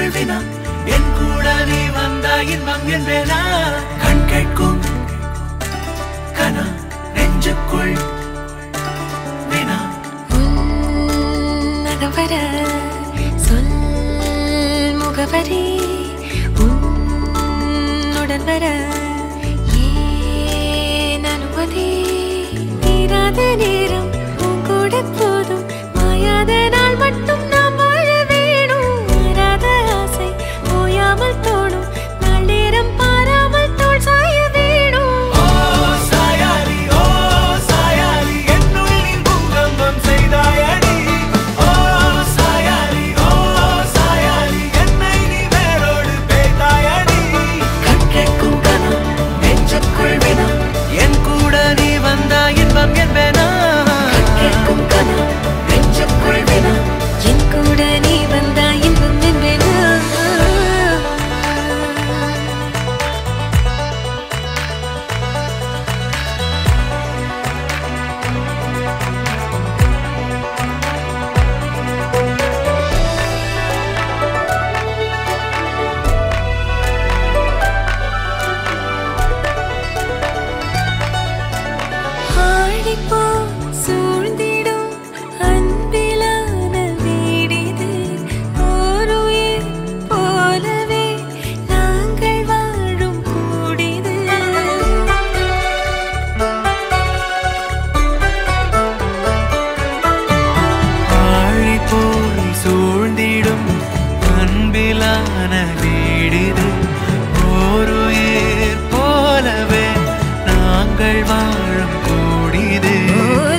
நெஞ்சுக்குள் வினா என் கூட நீ வந்தா இன்பம் என்பேனா கண் கேட்கும் கனா நெஞ்சுக்குள் வினா நகவர சொல் முகவரி உன்னுடன் வர ஏன் அனுமதி தீராத நேரம் உன் கூட போதும் மாயாத நாள் மட்டும் நாம் வாழ வேணும் மாறாத ஆசை ஓயாமல் தோணும் நாள் நேரம் பாராமல் தோள் சாய வேணும் ஓ சாயாரி என்னுள் நீ பூகம்பம் செய்தாயடி ஓ சாயாரி என்னை நீ வேரோடு பேய்த்தாயடி கண் கேட்கும் கனா நெஞ்சுக்குள் வினா என் கூட நீ வந்தா இன்பம் என்பேனா கண் கேட்கும் கனா நெஞ்சுக்குள் வினா என் கூட நீ வந்தா இன்பம் என்பேனா ஆடிப்போ சூழ்ந்திடும் அன்பிலான வீடிது ஒரு உயிர் போலவே நாங்கள் வாழும் கூடிது ஆழி போல் சூழ்ந்திடும் அன்பிலான வீடிது ஓருயிர் போலவே நாங்கள் வாழும் கூடிது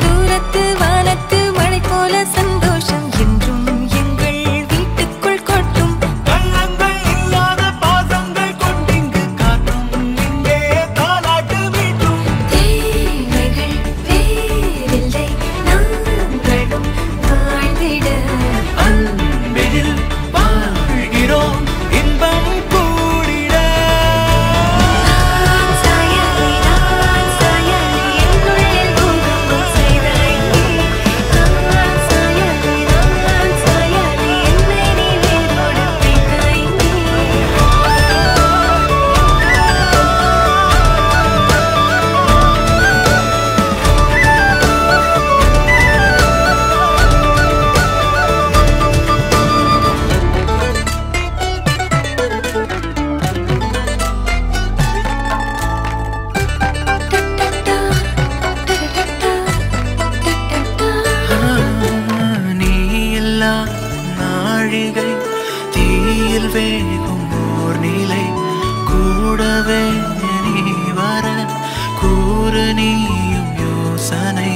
தூரத்து வானத்து மழை போல சந்தோஷம் என்றும் எங்கள் வீட்டுக்குள் கொட்டும் கள்ளங்கள் இல்லாத பாசங்கள் கொண்டிங்கு காற்றும் இங்கே தாலாட்டு மீட்டும் தேவைகள் வேறில்லை நாங்களும் வாழ்ந்திட அன்பில் வாழ்கிறோம் இன்பம் கூடிட நான் சாயலை என்னுள்ளே பூகம்பம் செய்தாய் நான் சாயலை என்னை நீ வேரோடு பிரித்தாய் நீ எல்லா நாழிகை தீயில் வேகும் ஓர் நிலை கூடவே நீ வர கூறு நீயும் யோசனை